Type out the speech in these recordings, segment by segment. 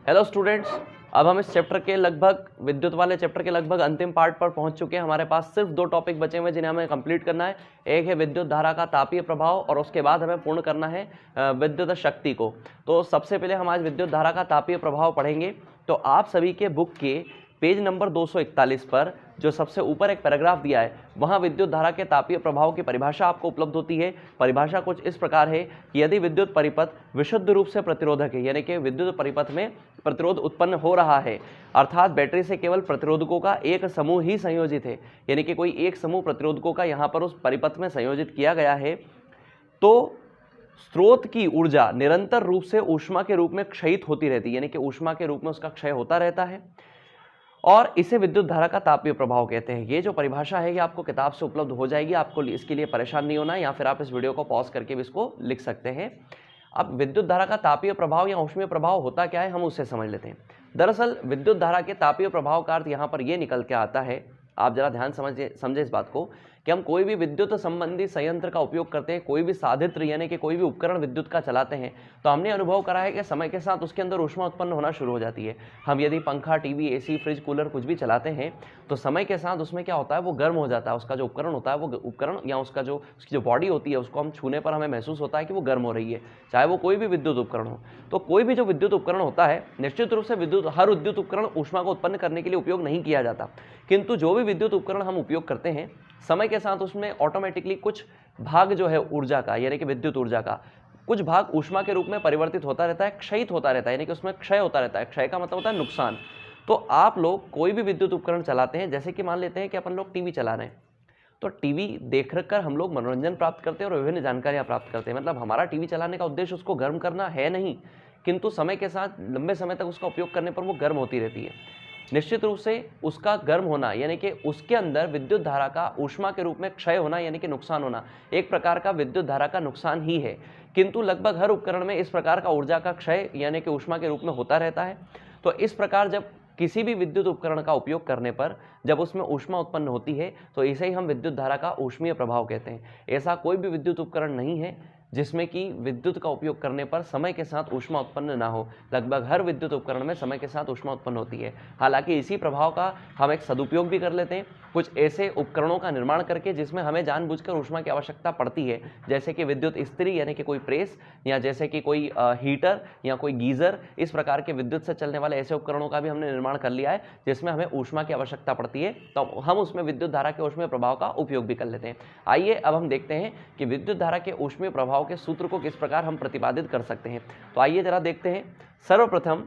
Hello students, अब हम इस चैप्टर के लगभग विद्युत वाले चैप्टर के लगभग अंतिम पार्ट पर पहुंच चुके हैं। हमारे पास सिर्फ 2 टॉपिक बचे हुए हैं जिन्हें हमें कंप्लीट करना है। एक है विद्युत धारा का तापीय प्रभाव और उसके बाद हमें पूर्ण करना है विद्युत शक्ति को। तो सबसे पहले हम आज विद्युत धारा का तापीय प्रभाव पढ़ेंगे। तो आप सभी के बुक के पेज नंबर 241 पर जो सबसे ऊपर एक पैराग्राफ दिया है वहां विद्युत धारा के तापीय प्रभाव की परिभाषा आपको उपलब्ध होती है। परिभाषा कुछ इस प्रकार है कि यदि विद्युत परिपथ विशुद्ध रूप से प्रतिरोधक है, यानी कि विद्युत परिपथ में प्रतिरोध उत्पन्न हो रहा है, अर्थात बैटरी से केवल प्रतिरोधकों का एक समूह ही संयोजित है, यानी कि कोई एक समूह प्रतिरोधकों का यहाँ पर उस परिपथ में संयोजित किया गया है, तो स्रोत की ऊर्जा निरंतर रूप से ऊष्मा के रूप में क्षयित होती रहती है, यानी कि ऊष्मा के रूप में उसका क्षय होता रहता है और इसे विद्युत धारा का तापीय प्रभाव कहते हैं। ये जो परिभाषा है ये आपको किताब से उपलब्ध हो जाएगी, आपको इसके लिए परेशान नहीं होना है, या फिर आप इस वीडियो को पॉज करके भी इसको लिख सकते हैं। अब विद्युत धारा का तापीय प्रभाव या ऊष्मीय प्रभाव होता क्या है, हम उससे समझ लेते हैं। दरअसल विद्युत धारा के तापीय प्रभाव का अर्थ यहाँ पर ये निकल के आता है, आप जरा ध्यान समझे इस बात को, कि हम कोई भी विद्युत संबंधी संयंत्र का उपयोग करते हैं, कोई भी साधित्र यानी कि कोई भी उपकरण विद्युत का चलाते हैं, तो हमने अनुभव करा है कि समय के साथ उसके अंदर ऊष्मा उत्पन्न होना शुरू हो जाती है। हम यदि पंखा, टीवी, एसी, फ्रिज, कूलर कुछ भी चलाते हैं तो समय के साथ उसमें क्या होता है, वो गर्म हो जाता है। उसका जो उपकरण होता है, वो उपकरण या उसकी जो बॉडी होती है, उसको हम छूने पर हमें महसूस होता है कि वो गर्म हो रही है, चाहे वो कोई भी विद्युत उपकरण हो। तो कोई भी जो विद्युत उपकरण होता है, निश्चित रूप से हर विद्युत उपकरण ऊष्मा को उत्पन्न करने के लिए उपयोग नहीं किया जाता, किंतु जो भी विद्युत उपकरण हम उपयोग करते हैं समय के साथ उसमें ऑटोमेटिकली कुछ भाग जो है ऊर्जा का, यानी कि विद्युत ऊर्जा का कुछ भाग ऊष्मा के रूप में परिवर्तित होता रहता है, क्षयित होता रहता है, यानी कि उसमें क्षय होता रहता है। क्षय का मतलब होता है नुकसान। तो आप लोग कोई भी विद्युत उपकरण चलाते हैं, जैसे कि मान लेते हैं कि अपन लोग टीवी चला रहे हैं, तो टीवी देख कर हम लोग मनोरंजन प्राप्त करते हैं और विभिन्न जानकारियां प्राप्त करते हैं। मतलब हमारा टीवी चलाने का उद्देश्य उसको गर्म करना है नहीं, किंतु समय के साथ लंबे समय तक उसका उपयोग करने पर वो गर्म होती रहती है। निश्चित रूप से उसका गर्म होना यानी कि उसके अंदर विद्युत धारा का ऊष्मा के रूप में क्षय होना यानी कि नुकसान होना एक प्रकार का विद्युत धारा का नुकसान ही है, किंतु लगभग हर उपकरण में इस प्रकार का ऊर्जा का क्षय यानी कि ऊष्मा के रूप में होता रहता है। तो इस प्रकार जब किसी भी विद्युत उपकरण का उपयोग करने पर जब उसमें ऊष्मा उत्पन्न होती है तो इसे ही हम विद्युत धारा का ऊष्मीय प्रभाव कहते हैं। ऐसा कोई भी विद्युत उपकरण नहीं है जिसमें कि विद्युत का उपयोग करने पर समय के साथ ऊष्मा उत्पन्न ना हो। लगभग हर विद्युत उपकरण में समय के साथ ऊष्मा उत्पन्न होती है। हालांकि इसी प्रभाव का हम एक सदुपयोग भी कर लेते हैं, कुछ ऐसे उपकरणों का निर्माण करके जिसमें हमें जानबूझकर ऊष्मा की आवश्यकता पड़ती है, जैसे कि विद्युत इस्त्री यानी कि कोई प्रेस, या जैसे कि कोई हीटर या कोई गीजर। इस प्रकार के विद्युत से चलने वाले ऐसे उपकरणों का भी हमने निर्माण कर लिया है जिसमें हमें ऊष्मा की आवश्यकता पड़ती है, तो हम उसमें विद्युत धारा के ऊष्मीय प्रभाव का उपयोग भी कर लेते हैं। आइए अब हम देखते हैं कि विद्युत धारा के ऊष्मीय प्रभाव के सूत्र को किस प्रकार हम प्रतिपादित कर सकते हैं। तो आइए जरा देखते हैं। सर्वप्रथम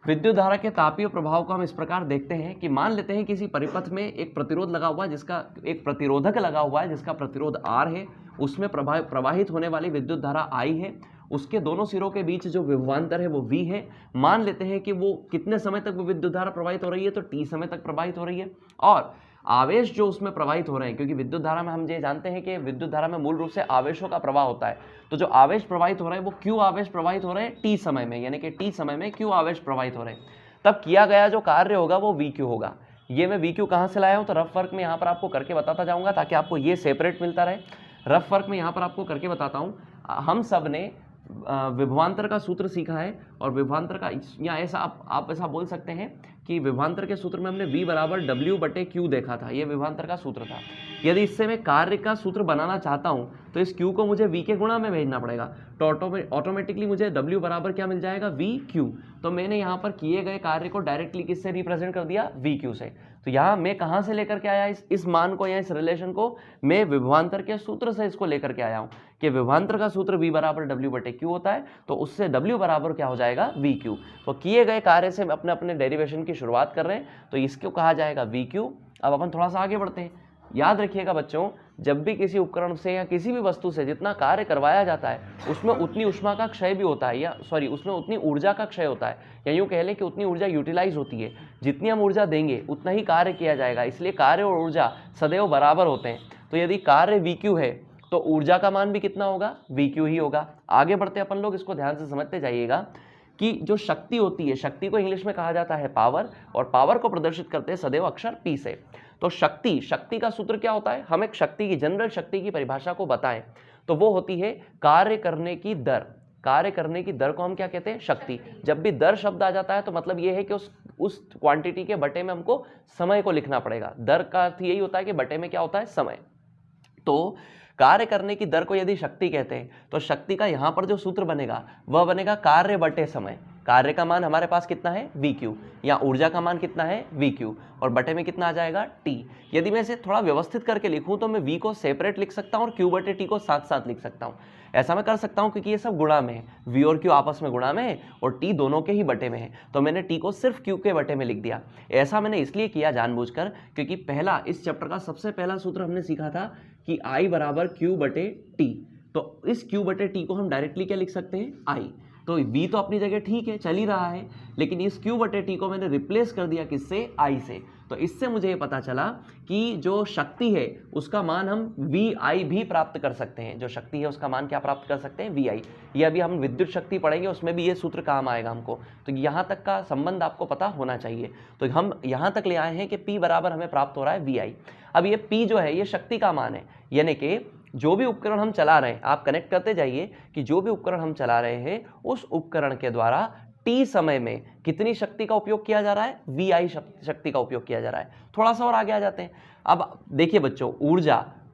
विद्युत धारा के तापीय प्रभाव को हम इस प्रकार देखते हैं कि मान लेते हैं किसी परिपथ में एक प्रतिरोध लगा हुआ है, जिसका एक प्रतिरोधक लगा हुआ है जिसका प्रतिरोध R है, उसमें प्रवाहित होने वाली विद्युत धारा I है, उसके दोनों सिरों के बीच जो विभवांतर है वो V है। मान लेते हैं कि वो कितने समय तक वो विद्युत धारा प्रवाहित हो रही है, तो T समय तक प्रवाहित हो रही है, और आवेश जो उसमें प्रवाहित हो रहे हैं, क्योंकि विद्युत धारा में हम ये जानते हैं कि विद्युत धारा में मूल रूप से आवेशों का प्रवाह होता है, तो जो आवेश प्रवाहित हो रहे हैं वो Q आवेश प्रवाहित हो रहे हैं T समय में, यानी कि T समय में Q आवेश प्रवाहित हो रहे हैं, तब किया गया जो कार्य होगा वो VQ होगा। ये मैं VQ कहाँ से लाया हूँ, तो रफ वर्क में यहाँ पर आपको करके बताता जाऊँगा ताकि आपको ये सेपरेट मिलता रहे। रफ वर्क में यहाँ पर आपको करके बताता हूँ। हम सब ने विभवांतर का सूत्र सीखा है, और विभवांतर का या ऐसा आप ऐसा बोल सकते हैं कि विभवांतर के सूत्र में हमने V बराबर W/Q देखा था, ये विभवांतर का सूत्र था। यदि इससे मैं कार्य का सूत्र बनाना चाहता हूं तो इस Q को मुझे V के गुणा में भेजना पड़ेगा, तो ऑटोमेटिकली मुझे W बराबर क्या मिल जाएगा, VQ। तो मैंने यहाँ पर किए गए कार्य को डायरेक्टली किससे रिप्रेजेंट कर दिया, VQ से। तो यहाँ मैं कहाँ से लेकर के आया इस मान को या इस रिलेशन को, मैं विभवांतर के सूत्र से इसको लेकर के आया हूँ कि विभवांतर का सूत्र V बराबर W/Q होता है, तो उससे W बराबर क्या हो जाएगा, VQ। तो किए गए कार्य से अपने अपने डेरिवेशन की शुरुआत कर रहे हैं, तो इसको कहा जाएगा VQ। अब अपन थोड़ा सा आगे बढ़ते हैं। याद रखिएगा बच्चों, जब भी किसी उपकरण से या किसी भी वस्तु से जितना कार्य करवाया जाता है उसमें उतनी ऊष्मा का क्षय भी होता है, या उसमें उतनी ऊर्जा का क्षय होता है, या यूँ कह लें कि उतनी ऊर्जा यूटिलाइज होती है। जितनी हम ऊर्जा देंगे उतना ही कार्य किया जाएगा, इसलिए कार्य और ऊर्जा सदैव बराबर होते हैं। तो यदि कार्य VQ है तो ऊर्जा का मान भी कितना होगा, VQ ही होगा। आगे बढ़ते अपन लोग, इसको ध्यान से समझते जाइएगा कि जो शक्ति होती है, शक्ति को इंग्लिश में कहा जाता है पावर, और पावर को प्रदर्शित करते हैं सदैव अक्षर P से। तो शक्ति का सूत्र क्या होता है, हम एक शक्ति की जनरल शक्ति की परिभाषा को बताएं तो वो होती है कार्य करने की दर। कार्य करने की दर को हम क्या कहते हैं? शक्ति। जब भी दर शब्द आ जाता है तो मतलब ये है कि उस क्वांटिटी के बटे में हमको समय को लिखना पड़ेगा। दर का अर्थ यही होता है कि बटे में क्या होता है? समय। तो कार्य करने की दर को यदि शक्ति कहते हैं तो शक्ति का यहां पर जो सूत्र बनेगा वह बनेगा कार्य बटे समय। कार्य का मान हमारे पास कितना है? VQ, या ऊर्जा का मान कितना है? VQ, और बटे में कितना आ जाएगा? T। यदि मैं इसे थोड़ा व्यवस्थित करके लिखूं तो मैं V को सेपरेट लिख सकता हूं और Q बटे T को साथ साथ लिख सकता हूं। ऐसा मैं कर सकता हूं क्योंकि ये सब गुणा में है, V और Q आपस में गुणा में है और T दोनों के ही बटे में है, तो मैंने T को सिर्फ Q के बटे में लिख दिया। ऐसा मैंने इसलिए किया जानबूझकर क्योंकि पहला इस चैप्टर का सबसे पहला सूत्र हमने सीखा था कि I बराबर Q बटे T। तो इस Q बटे T को हम डायरेक्टली क्या लिख सकते हैं? I। तो V तो अपनी जगह ठीक है, चल ही रहा है, लेकिन इस Q बटे T को मैंने रिप्लेस कर दिया किससे? I से। तो इससे मुझे ये पता चला कि जो शक्ति है उसका मान हम VI भी प्राप्त कर सकते हैं। जो शक्ति है उसका मान क्या प्राप्त कर सकते हैं? VI। ये अभी हम विद्युत शक्ति पढ़ेंगे, उसमें भी ये सूत्र काम आएगा हमको। तो यहाँ तक का संबंध आपको पता होना चाहिए। तो हम यहाँ तक ले आए हैं कि P बराबर हमें प्राप्त हो रहा है VI। अब ये P जो है ये शक्ति का मान है, यानी कि जो भी उपकरण हम चला रहे हैं, आप कनेक्ट करते जाइए कि जो भी उपकरण हम चला रहे हैं उस उपकरण के द्वारा T समय में कितनी शक्ति का उपयोग किया जा रहा है? VI शक्ति का उपयोग किया जा रहा है। थोड़ा सा और आगे आ जाते हैं। अब देखिए बच्चों,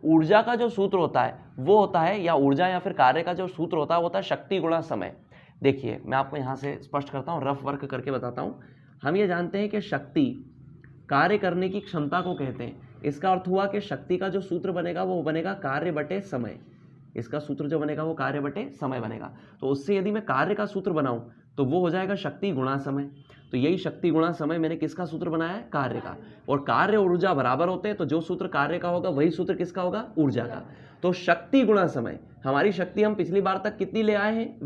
ऊर्जा का जो सूत्र होता है वो होता है, या ऊर्जा या फिर कार्य का जो सूत्र होता है वो होता है शक्ति गुणा समय। देखिए मैं आपको यहाँ से स्पष्ट करता हूँ, रफ वर्क करके बताता हूँ। हम ये जानते हैं कि शक्ति कार्य करने की क्षमता को कहते हैं। इसका अर्थ हुआ कि शक्ति का जो सूत्र बनेगा वो बनेगा कार्य बटे समय। इसका सूत्र जो बनेगा वो कार्य बटे समय बनेगा। तो उससे यदि मैं कार्य का सूत्र बनाऊं तो वो हो जाएगा शक्ति गुणा समय। तो यही शक्ति गुणा समय मैंने किसका सूत्र बनाया है? कार्य का। और कार्य और ऊर्जा बराबर होते हैं, तो जो सूत्र कार्य का होगा वही सूत्र किसका होगा? ऊर्जा का। तो शक्ति गुणा समय, हमारी शक्ति हम पिछली बार तक कितनी ले आए हैं?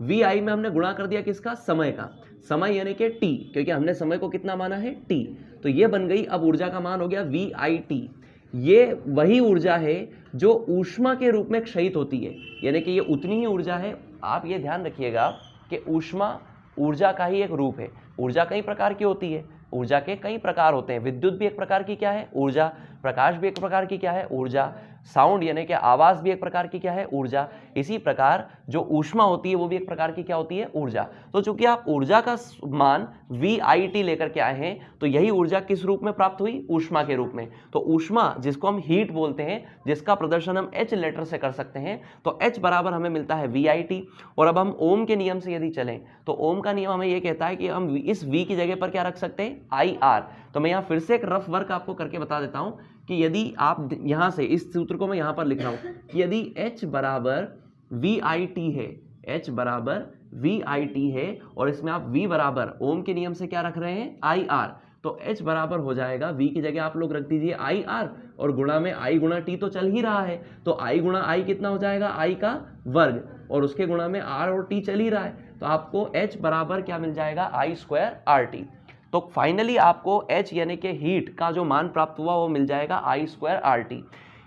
VI में हमने गुणा कर दिया किसका? समय का। समय यानी कि T, क्योंकि हमने समय को कितना माना है? T। तो ये बन गई, अब ऊर्जा का मान हो गया VIT। ये वही ऊर्जा है जो ऊष्मा के रूप में क्षयित होती है, यानी कि ये उतनी ही ऊर्जा है। आप ये ध्यान रखिएगा कि ऊष्मा ऊर्जा का ही एक रूप है। ऊर्जा कई प्रकार की होती है, ऊर्जा के कई प्रकार होते हैं। विद्युत भी एक प्रकार की क्या है? ऊर्जा। प्रकाश भी एक प्रकार की क्या है? ऊर्जा। साउंड यानी कि आवाज भी एक प्रकार की क्या है? ऊर्जा। इसी प्रकार जो ऊष्मा होती है वो भी एक प्रकार की क्या होती है? ऊर्जा। तो चूंकि आप ऊर्जा का मान VIT लेकर के आए हैं तो यही ऊर्जा किस रूप में प्राप्त हुई? ऊष्मा के रूप में। तो ऊष्मा जिसको हम हीट बोलते हैं, जिसका प्रदर्शन हम H लेटर से कर सकते हैं, तो H बराबर हमें मिलता है VIT। और अब हम ओम के नियम से यदि चलें तो ओम का नियम हमें यह कहता है कि हम इस V की जगह पर क्या रख सकते हैं? IR। तो मैं यहाँ फिर से एक रफ वर्क आपको करके बता देता हूं कि यदि आप यहाँ से इस सूत्र को मैं यहाँ पर लिख रहा हूं कि यदि H बराबर VIT है, H बराबर VIT है और इसमें आप V बराबर ओम के नियम से क्या रख रहे हैं? IR, तो H बराबर हो जाएगा, V की जगह आप लोग रख दीजिए IR और गुणा में I गुणा T तो चल ही रहा है, तो I गुणा I कितना हो जाएगा? I का वर्ग, और उसके गुणा में R और T चल ही रहा है, तो आपको H बराबर क्या मिल जाएगा? I square RT। तो फाइनली आपको H यानी कि हीट का जो मान प्राप्त हुआ वो मिल जाएगा I स्क्वायर RT।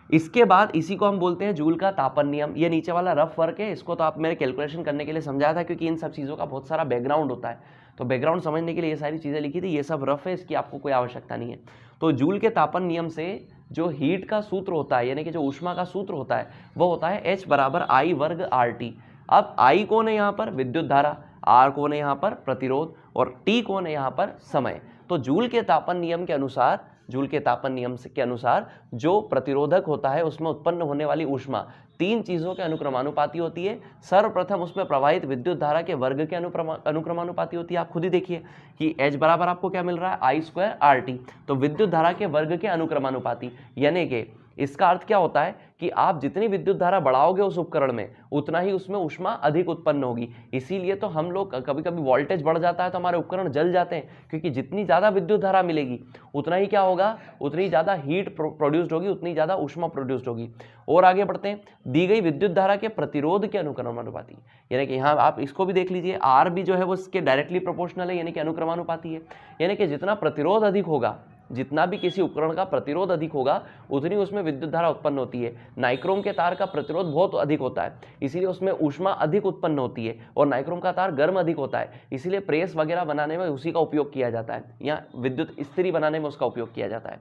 इसके बाद इसी को हम बोलते हैं जूल का तापन नियम। ये नीचे वाला रफ वर्क है, इसको तो आप मेरे कैलकुलेशन करने के लिए समझाया था क्योंकि इन सब चीज़ों का बहुत सारा बैकग्राउंड होता है, तो बैकग्राउंड समझने के लिए ये सारी चीज़ें लिखी थी। ये सब रफ है, इसकी आपको कोई आवश्यकता नहीं है। तो जूल के तापन नियम से जो हीट का सूत्र होता है यानी कि जो ऊष्मा का सूत्र होता है वो होता है H बराबर I वर्ग RT। अब I कौन है यहाँ पर? विद्युत धारा। R कौन है यहाँ पर? प्रतिरोध। और T कौन है यहाँ पर? समय। तो जूल के तापन नियम के अनुसार, के अनुसार जो प्रतिरोधक होता है उसमें उत्पन्न होने वाली ऊष्मा तीन चीजों के अनुक्रमानुपाती होती है। सर्वप्रथम उसमें प्रवाहित विद्युत धारा के वर्ग के अनुक्रमानुपाती होती है। आप खुद ही देखिए कि H बराबर आपको क्या मिल रहा है? I square RT। तो विद्युत धारा के वर्ग के अनुक्रमानुपाती, यानी कि इसका अर्थ क्या होता है कि आप जितनी विद्युत धारा बढ़ाओगे उस उपकरण में उतना ही उसमें ऊष्मा अधिक उत्पन्न होगी। इसीलिए तो हम लोग कभी कभी वोल्टेज बढ़ जाता है तो हमारे उपकरण जल जाते हैं, क्योंकि जितनी ज़्यादा विद्युत धारा मिलेगी उतना ही क्या होगा? उतनी ज़्यादा हीट प्रोड्यूस्ड होगी, उतनी ज़्यादा ऊष्मा प्रोड्यूस्ड होगी। और आगे बढ़ते हैं, दी गई विद्युत धारा के प्रतिरोध के अनुक्रमानुपाती, यानी कि यहाँ आप इसको भी देख लीजिए, R भी जो है वो इसके डायरेक्टली प्रोपोर्शनल है, यानी कि अनुक्रमानुपाती है। यानी कि जितना प्रतिरोध अधिक होगा, जितना भी किसी उपकरण का प्रतिरोध अधिक होगा उतनी उसमें विद्युत धारा उत्पन्न होती है। नाइक्रोम के तार का प्रतिरोध बहुत अधिक होता है, इसीलिए उसमें ऊष्मा अधिक उत्पन्न होती है, और नाइक्रोम का तार गर्म अधिक होता है, इसीलिए प्रेस वगैरह बनाने में उसी का उपयोग किया जाता है, या विद्युत इस्त्री बनाने में उसका उपयोग किया जाता है।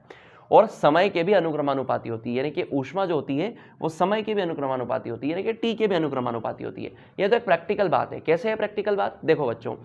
और समय के भी अनुक्रमानुपाती होती है, यानी कि ऊष्मा जो होती है वो समय के भी अनुक्रमानुपाती होती है, यानी कि टी के भी अनुक्रमानुपाती होती है। यह तो एक प्रैक्टिकल बात है। कैसे है प्रैक्टिकल बात? देखो बच्चों,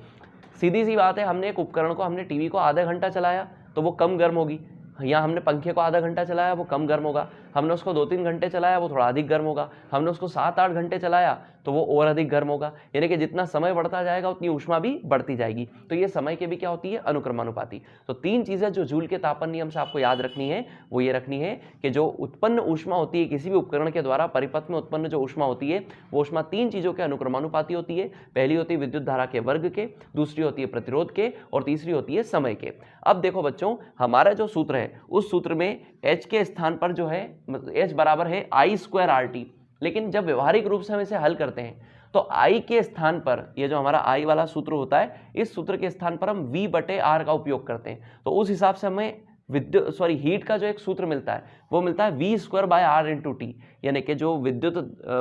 सीधी सी बात है, हमने एक उपकरण को, हमने टीवी को आधा घंटा चलाया तो वो कम गर्म होगी, या हमने पंखे को आधा घंटा चलाया वो कम गर्म होगा, हमने उसको 2-3 घंटे चलाया वो थोड़ा अधिक गर्म होगा, हमने उसको 7-8 घंटे चलाया तो वो और अधिक गर्म होगा। यानी कि जितना समय बढ़ता जाएगा उतनी ऊष्मा भी बढ़ती जाएगी। तो ये समय के भी क्या होती है? अनुक्रमानुपाती। तो 3 चीज़ें जो जूल के तापन नियम से आपको याद रखनी है वो ये रखनी है कि जो उत्पन्न ऊष्मा होती है किसी भी उपकरण के द्वारा परिपथ में उत्पन्न जो ऊष्मा होती है वो ऊष्मा 3 चीज़ों के अनुक्रमानुपाती होती है। पहली होती है विद्युत धारा के वर्ग के, दूसरी होती है प्रतिरोध के, और तीसरी होती है समय के। अब देखो बच्चों, हमारा जो सूत्र है उस सूत्र में H के स्थान पर जो है H बराबर है I²RT, लेकिन जब व्यवहारिक रूप से हम इसे हल करते हैं तो I के स्थान पर, ये जो हमारा I वाला सूत्र होता है, इस सूत्र के स्थान पर हम V/R का उपयोग करते हैं। तो उस हिसाब से हमें हीट का जो एक सूत्र मिलता है वो मिलता है V²/R/T, यानी कि जो विद्युत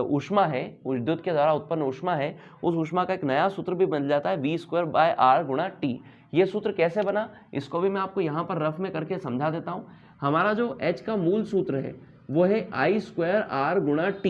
ऊष्मा है, विद्युत के द्वारा उत्पन्न ऊष्मा है, उस ऊष्मा का एक नया सूत्र भी बन जाता है V²/R×T। ये सूत्र कैसे बना इसको भी मैं आपको यहाँ पर रफ में करके समझा देता हूँ। हमारा जो H का मूल सूत्र है वो है I²R×T।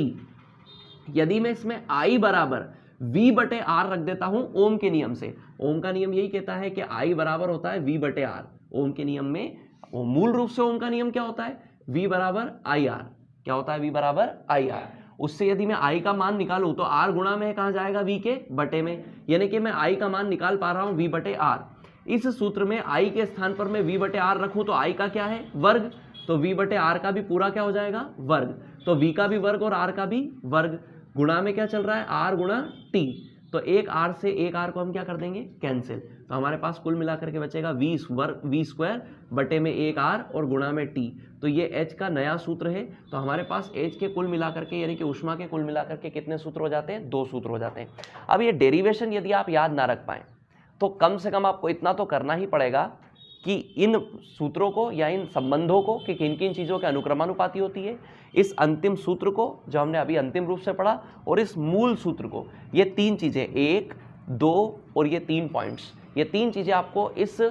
यदि मैं इसमें I बराबर V/R रख देता हूं ओम के नियम से, ओम का नियम यही कहता है कि I बराबर होता है V/R। ओम के नियम में मूल रूप से ओम का नियम क्या होता है? V बराबर IR। क्या होता है? V बराबर IR। उससे यदि मैं I का मान निकालूं तो R गुणा में कहां जाएगा? V के बटे में, यानी कि मैं I का मान निकाल पा रहा हूं V/R। इस सूत्र में I के स्थान पर मैं V/R रखूं तो I का क्या है? वर्ग। तो V/R का भी पूरा क्या हो जाएगा? वर्ग। तो V का भी वर्ग और R का भी वर्ग, गुणा में क्या चल रहा है? R गुणा T। तो एक R से एक R को हम क्या कर देंगे? कैंसिल। तो हमारे पास कुल मिलाकर के बचेगा V² बटे में एक R और गुणा में T। तो ये H का नया सूत्र है। तो हमारे पास H के कुल मिलाकर के, यानी कि ऊष्मा के कुल मिलाकर के कितने सूत्र हो जाते हैं? 2 सूत्र हो जाते हैं। अब ये डेरिवेशन यदि आप याद ना रख पाएं तो कम से कम आपको इतना तो करना ही पड़ेगा कि इन सूत्रों को या इन संबंधों को कि किन किन चीज़ों के अनुक्रमानुपाती होती है, इस अंतिम सूत्र को जो हमने अभी अंतिम रूप से पढ़ा, और इस मूल सूत्र को, ये 3 चीज़ें 1, 2 और ये 3 पॉइंट्स, ये 3 चीज़ें आपको इस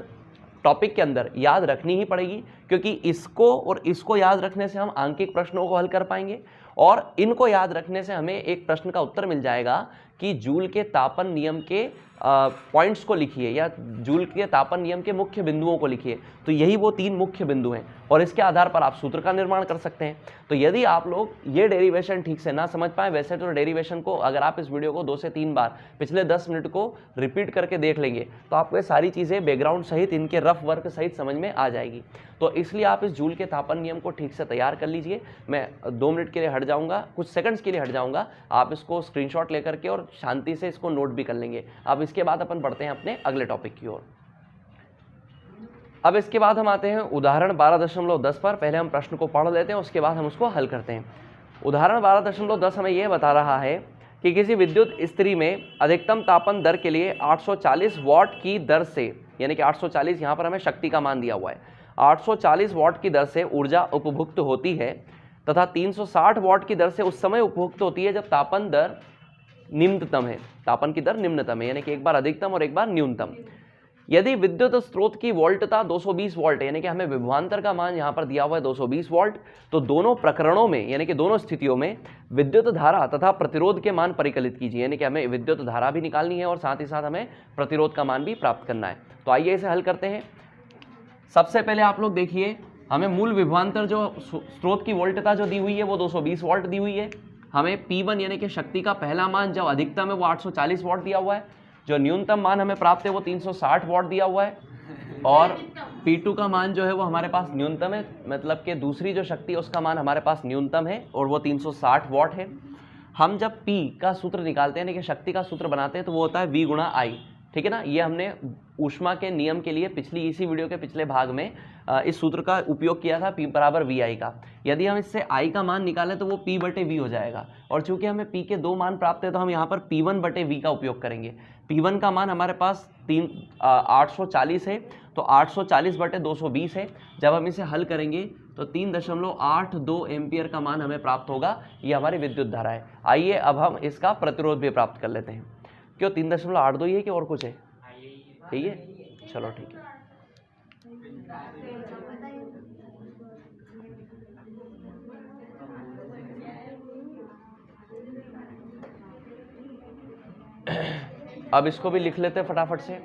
टॉपिक के अंदर याद रखनी ही पड़ेगी, क्योंकि इसको और इसको याद रखने से हम आंकिक प्रश्नों को हल कर पाएंगे, और इनको याद रखने से हमें एक प्रश्न का उत्तर मिल जाएगा कि जूल के तापन नियम के पॉइंट्स को लिखिए या जूल के तापन नियम के मुख्य बिंदुओं को लिखिए। तो यही वो 3 मुख्य बिंदु हैं और इसके आधार पर आप सूत्र का निर्माण कर सकते हैं। तो यदि आप लोग ये डेरिवेशन ठीक से ना समझ पाए, वैसे तो डेरिवेशन को अगर आप इस वीडियो को 2 से 3 बार पिछले 10 मिनट को रिपीट करके देख लेंगे तो आपको ये सारी चीज़ें बैकग्राउंड सहित, इनके रफ वर्क सहित समझ में आ जाएगी। तो इसलिए आप इस जूल के तापन नियम को ठीक से तैयार कर लीजिए। मैं 2 मिनट के लिए हट जाऊंगा, कुछ सेकंड्स के लिए हट जाऊंगा, आप इसको स्क्रीनशॉट लेकर के और शांति से इसको नोट भी कर लेंगे। अब इसके बाद अपन बढ़ते हैं अपने अगले टॉपिक की ओर। अब इसके बाद हम आते हैं उदाहरण 12.10 पर। पहले हम प्रश्न को पढ़ लेते हैं, उसके बाद हम उसको हल करते हैं। उदाहरण 12.10 हमें यह बता रहा है कि किसी विद्युत इस्त्री में अधिकतम तापन दर के लिए 840 वाट की दर से, यानी कि 840 यहाँ पर हमें शक्ति का मान दिया हुआ है, 840 वाट की दर से ऊर्जा उपभुक्त होती है तथा 360 वाट की दर से उस समय उपभुक्त होती है जब तापन दर निम्नतम है, तापन की दर निम्नतम है, यानी कि एक बार अधिकतम और एक बार न्यूनतम। यदि विद्युत स्रोत की वोल्टता 220 वोल्ट है, यानी कि हमें विभवांतर का मान यहाँ पर दिया हुआ है 220 वोल्ट, तो दोनों प्रकरणों में, यानी कि दोनों स्थितियों में विद्युत धारा तथा प्रतिरोध के मान परिकलित कीजिए, यानी कि हमें विद्युत धारा भी निकालनी है और साथ ही साथ हमें प्रतिरोध का मान भी प्राप्त करना है। तो आइए इसे हल करते हैं। सबसे पहले आप लोग देखिए, हमें मूल विभवांतर जो स्रोत की वोल्टता जो दी हुई है वो 220 वोल्ट दी हुई है। हमें P1 यानी कि शक्ति का पहला मान जो अधिकतम है वो 840 वॉट दिया हुआ है, जो न्यूनतम मान हमें प्राप्त है वो 360 वॉट दिया हुआ है, और P2 का मान जो है वो हमारे पास न्यूनतम है, मतलब कि दूसरी जो शक्ति है उसका मान हमारे पास न्यूनतम है और वो 360 वॉट है। हम जब P का सूत्र निकालते हैं, यानी कि शक्ति का सूत्र बनाते हैं, तो वो होता है V गुणा I, ठीक है ना। ये हमने ऊष्मा के नियम के लिए इसी वीडियो के पिछले भाग में इस सूत्र का उपयोग किया था, P बराबर VI का। यदि हम इससे I का मान निकालें तो वो P बटे V हो जाएगा, और चूंकि हमें P के 2 मान प्राप्त है तो हम यहाँ पर P1 बटे V का उपयोग करेंगे। P1 का मान हमारे पास 840 है, तो 840 बटे 220 है। जब हम इसे हल करेंगे तो 3.82 एम्पियर का मान हमें प्राप्त होगा। ये हमारी विद्युत धारा है। आइए अब हम इसका प्रतिरोध भी प्राप्त कर लेते हैं। क्यों 3.82 ही है कि और कुछ है? यही है, चलो ठीक है। अब इसको भी लिख लेते हैं फटाफट से,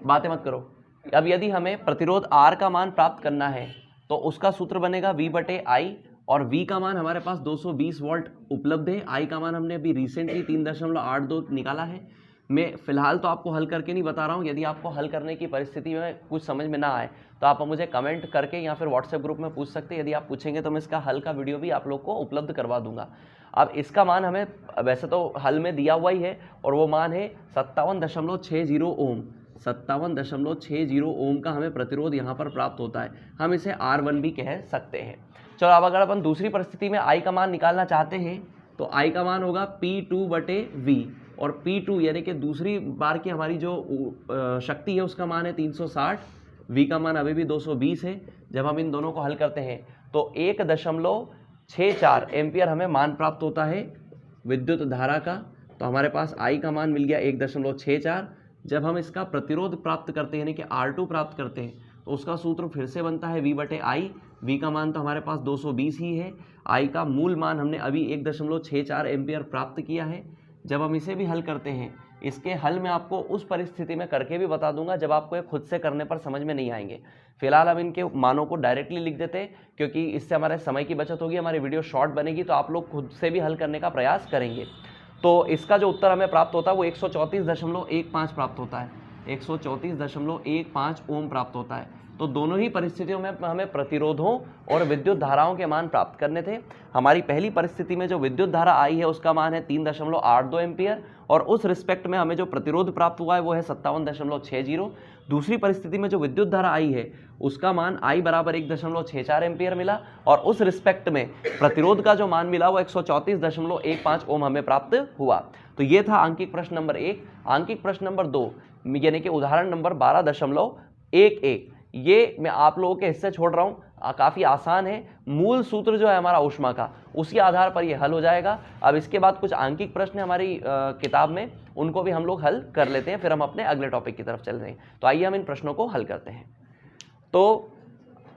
बातें मत करो। अब यदि हमें प्रतिरोध R का मान प्राप्त करना है तो उसका सूत्र बनेगा V/I, और V का मान हमारे पास 220 वोल्ट उपलब्ध है। I का मान हमने अभी रिसेंटली 3.82 निकाला है। मैं फिलहाल तो आपको हल करके नहीं बता रहा हूँ, यदि आपको हल करने की परिस्थिति में कुछ समझ में ना आए तो आप मुझे कमेंट करके या फिर व्हाट्सएप ग्रुप में पूछ सकते हैं। यदि आप पूछेंगे तो मैं इसका हल का वीडियो भी आप लोग को उपलब्ध करवा दूंगा। अब इसका मान हमें वैसे तो हल में दिया हुआ ही है, और वो मान है 57.60 ओम। 57.60 ओम का हमें प्रतिरोध यहाँ पर प्राप्त होता है। हम इसे R1 भी कह सकते हैं। चलो अब अगर अपन दूसरी परिस्थिति में I का मान निकालना चाहते हैं तो I का मान होगा P2/V, और P2 यानी कि दूसरी बार की हमारी जो शक्ति है उसका मान है 360, V का मान अभी भी 220 है। जब हम इन दोनों को हल करते हैं तो 1.64 एम्पियर हमें मान प्राप्त होता है विद्युत धारा का। तो हमारे पास I का मान मिल गया 1.64। जब हम इसका प्रतिरोध प्राप्त करते हैं यानी कि R2 प्राप्त करते हैं तो उसका सूत्र फिर से बनता है V/I। V का मान तो हमारे पास 220 ही है। I का मूल मान हमने अभी 1.64 एम्पियर प्राप्त किया है। जब हम इसे भी हल करते हैं, इसके हल में आपको उस परिस्थिति में करके भी बता दूंगा जब आपको ये खुद से करने पर समझ में नहीं आएंगे। फिलहाल हम इनके मानों को डायरेक्टली लिख देते हैं क्योंकि इससे हमारे समय की बचत होगी, हमारी वीडियो शॉर्ट बनेगी, तो आप लोग खुद से भी हल करने का प्रयास करेंगे। तो इसका जो उत्तर हमें प्राप्त होता है वो 134.15 प्राप्त होता है। 134.15 ओम प्राप्त होता है। तो दोनों ही परिस्थितियों में हमें प्रतिरोधों और विद्युत धाराओं के मान प्राप्त करने थे। हमारी पहली परिस्थिति में जो विद्युत धारा आई है उसका मान है 3.82 एम्पियर, और उस रिस्पेक्ट में हमें जो प्रतिरोध प्राप्त हुआ है वो है 57.60। दूसरी परिस्थिति में जो विद्युत धारा आई है उसका मान I बराबर 1.64 एम्पियर मिला, और उस रिस्पेक्ट में प्रतिरोध का जो मान मिला वो 134.15 ओम हमें प्राप्त हुआ। तो ये था आंकिक प्रश्न नंबर 1। आंकिक प्रश्न नंबर 2 यानी कि उदाहरण नंबर 12.11, ये मैं आप लोगों के हिस्से छोड़ रहा हूँ, काफ़ी आसान है। मूल सूत्र जो है हमारा ऊष्मा का, उसी आधार पर ये हल हो जाएगा। अब इसके बाद कुछ आंकिक प्रश्न हमारी किताब में, उनको भी हम लोग हल कर लेते हैं, फिर हम अपने अगले टॉपिक की तरफ चल रहे हैं। तो आइए हम इन प्रश्नों को हल करते हैं। तो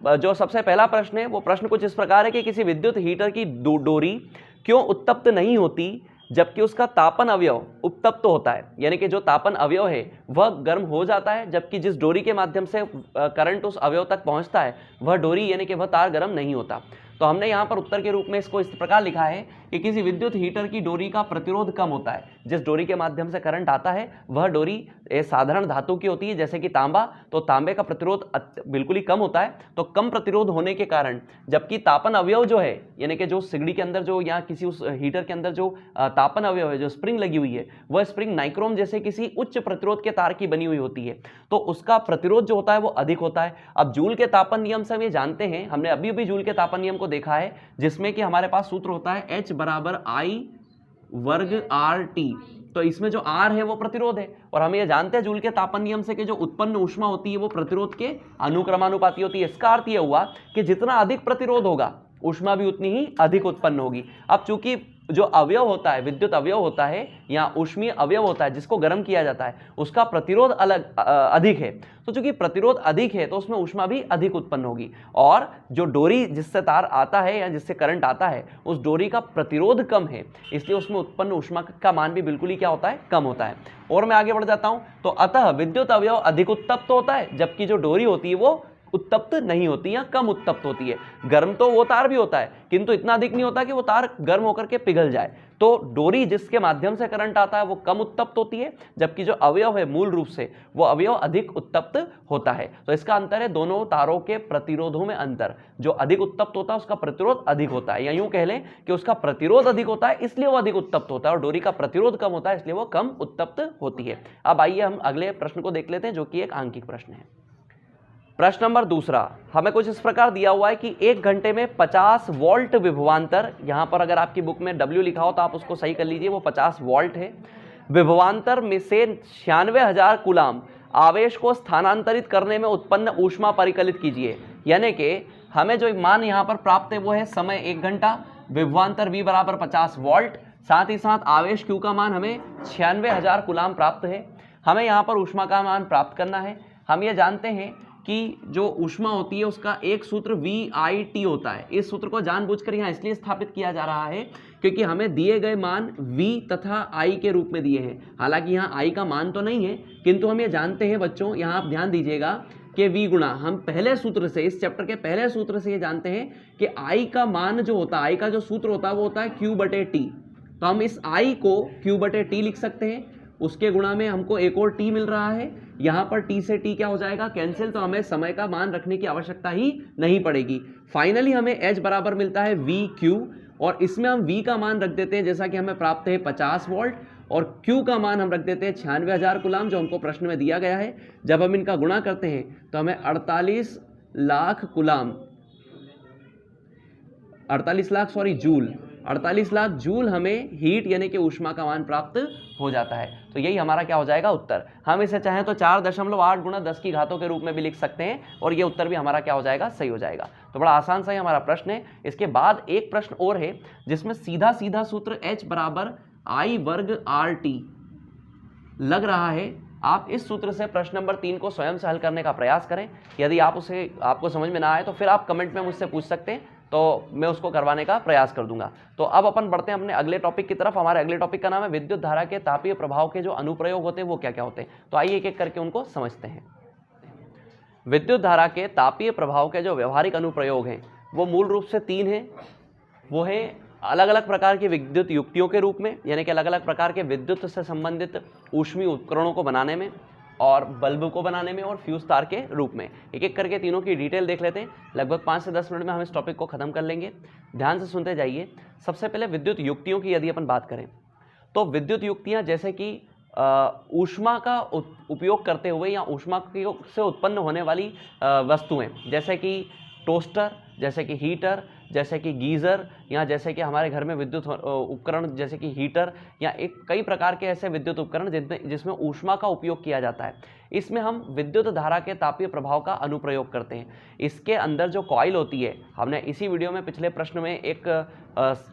जो सबसे पहला प्रश्न है वो प्रश्न कुछ इस प्रकार है कि किसी विद्युत हीटर की डोरी क्यों उत्तप्त नहीं होती जबकि उसका तापन अवयव उत्तप्त होता है। यानी कि जो तापन अवयव है वह गर्म हो जाता है, जबकि जिस डोरी के माध्यम से करंट उस अवयव तक पहुंचता है वह डोरी यानी कि वह तार गर्म नहीं होता। तो हमने यहाँ पर उत्तर के रूप में इसको इस प्रकार लिखा है कि किसी विद्युत हीटर की डोरी का प्रतिरोध कम होता है। जिस डोरी के माध्यम से करंट आता है वह डोरी साधारण धातु की होती है, जैसे कि तांबा, तो तांबे का प्रतिरोध बिल्कुल ही कम होता है। तो कम प्रतिरोध होने के कारण जबकि तापन अवयव जो है यानी कि जो सिगड़ी के अंदर जो या किसी उस हीटर के अंदर जो तापन अवयव है, जो स्प्रिंग लगी हुई है, वह स्प्रिंग नाइक्रोम जैसे किसी उच्च प्रतिरोध के तार की बनी हुई होती है, तो उसका प्रतिरोध जो होता है वो अधिक होता है। अब जूल के तापन नियम से हम ये जानते हैं, हमने अभी अभी जूल के तापन नियम को देखा है, जिसमें कि हमारे पास सूत्र होता है H बराबर I वर्ग RT। तो इसमें जो R है वो प्रतिरोध है, और हम ये जानते हैं जूल के तापन नियम से कि जो उत्पन्न ऊष्मा होती है वो प्रतिरोध के अनुक्रमानुपाती होती है। इसका अर्थ ये हुआ कि जितना अधिक प्रतिरोध होगा ऊष्मा भी उतनी ही अधिक उत्पन्न होगी। अब चूंकि जो अवयव होता है, विद्युत अवयव होता है या ऊष्मीय अवयव होता है जिसको गर्म किया जाता है, उसका प्रतिरोध अधिक है, तो चूंकि प्रतिरोध अधिक है तो उसमें ऊष्मा भी अधिक उत्पन्न होगी। और जो डोरी जिससे तार आता है या जिससे करंट आता है उस डोरी का प्रतिरोध कम है, इसलिए उसमें उत्पन्न ऊष्मा का मान भी बिल्कुल ही क्या होता है, कम होता है। और मैं आगे बढ़ जाता हूं, तो अतः विद्युत अवयव अधिक उत्तप्त होता है, जबकि जो डोरी होती है वो उत्तप्त नहीं होती या कम उत्तप्त होती है। गर्म तो वो तार भी होता है किंतु इतना अधिक नहीं होता कि वो तार गर्म होकर के पिघल जाए। तो डोरी जिसके माध्यम से करंट आता है वो कम उत्तप्त होती है, जबकि जो अवयव है मूल रूप से वो अवयव अधिक उत्तप्त होता है। तो इसका अंतर है दोनों तारों के प्रतिरोधों में अंतर। जो अधिक उत्तप्त होता है उसका प्रतिरोध अधिक होता है, या यूं कह लें कि उसका प्रतिरोध अधिक होता है इसलिए वो अधिक उत्तप्त होता है, और डोरी का प्रतिरोध कम होता है इसलिए वो कम उत्तप्त होती है। अब आइए हम अगले प्रश्न को देख लेते हैं, जो कि एक आंकिक प्रश्न है। प्रश्न नंबर दूसरा हमें कुछ इस प्रकार दिया हुआ है कि 1 घंटे में 50 वोल्ट विभवांतर, यहां पर अगर आपकी बुक में W लिखा हो तो आप उसको सही कर लीजिए, वो 50 वोल्ट है, विभवांतर में से 96,000 कूलाम आवेश को स्थानांतरित करने में उत्पन्न ऊष्मा परिकलित कीजिए। यानी कि हमें जो मान यहां पर प्राप्त है वो है समय 1 घंटा, विभवांतर V बराबर 50 वोल्ट, साथ ही साथ आवेश Q का मान हमें 96,000 कूलाम प्राप्त है। हमें यहाँ पर ऊष्मा का मान प्राप्त करना है। हम ये जानते हैं कि जो ऊष्मा होती है उसका एक सूत्र VIT होता है। इस सूत्र को जानबूझकर यहाँ इसलिए स्थापित किया जा रहा है क्योंकि हमें दिए गए मान V तथा I के रूप में दिए हैं। हालांकि यहाँ I का मान तो नहीं है, किंतु हम ये जानते हैं बच्चों, यहाँ आप ध्यान दीजिएगा कि V गुणा, हम पहले सूत्र से, इस चैप्टर के पहले सूत्र से ये जानते हैं कि I का मान जो होता है, I का जो सूत्र होता है वो होता है Q/T। तो हम इस I को Q/T लिख सकते हैं, उसके गुणा में हमको एक और T मिल रहा है, यहाँ पर T से T क्या हो जाएगा, कैंसिल, तो हमें समय का मान रखने की आवश्यकता ही नहीं पड़ेगी। फाइनली हमें H बराबर मिलता है VQ, और इसमें हम V का मान रख देते हैं जैसा कि हमें प्राप्त है 50 वोल्ट, और Q का मान हम रख देते हैं 96,000 कूलाम जो हमको प्रश्न में दिया गया है। जब हम इनका गुणा करते हैं तो हमें 48 लाख जूल हमें हीट यानी कि ऊष्मा का मान प्राप्त हो जाता है। तो यही हमारा क्या हो जाएगा उत्तर। हम इसे चाहें तो 4.8 गुणा 10 की घातों के रूप में भी लिख सकते हैं और ये उत्तर भी हमारा क्या हो जाएगा, सही हो जाएगा। तो बड़ा आसान सा ही हमारा प्रश्न है। इसके बाद एक प्रश्न और है जिसमें सीधा सीधा सूत्र H बराबर I वर्ग RT लग रहा है। आप इस सूत्र से प्रश्न नंबर 3 को स्वयं से हल करने का प्रयास करें। यदि आपको समझ में ना आए तो फिर आप कमेंट में मुझसे पूछ सकते हैं, तो मैं उसको करवाने का प्रयास कर दूंगा। तो अब अपन बढ़ते हैं अपने अगले टॉपिक की तरफ। हमारे अगले टॉपिक का नाम है विद्युत धारा के तापीय प्रभाव के जो अनुप्रयोग होते हैं वो क्या क्या होते हैं। तो आइए एक एक करके उनको समझते हैं। विद्युत धारा के तापीय प्रभाव के जो व्यवहारिक अनुप्रयोग हैं वो मूल रूप से 3 हैं। वो है अलग अलग प्रकार की विद्युत युक्तियों के रूप में, यानी कि अलग अलग प्रकार के विद्युत से संबंधित ऊष्मीय उपकरणों को बनाने में, और बल्ब को बनाने में, और फ्यूज तार के रूप में। एक एक करके तीनों की डिटेल देख लेते हैं। लगभग 5 से 10 मिनट में हम इस टॉपिक को खत्म कर लेंगे। ध्यान से सुनते जाइए। सबसे पहले विद्युत युक्तियों की यदि अपन बात करें तो विद्युत युक्तियां जैसे कि ऊष्मा का उपयोग करते हुए या ऊष्मा से उत्पन्न होने वाली वस्तुएं, जैसे कि टोस्टर, जैसे कि हीटर, जैसे कि गीज़र, या जैसे कि हमारे घर में विद्युत उपकरण जैसे कि हीटर, या कई प्रकार के ऐसे विद्युत उपकरण जिसमें ऊष्मा का उपयोग किया जाता है। इसमें हम विद्युत धारा के तापीय प्रभाव का अनुप्रयोग करते हैं। इसके अंदर जो कॉइल होती है, हमने इसी वीडियो में पिछले प्रश्न में एक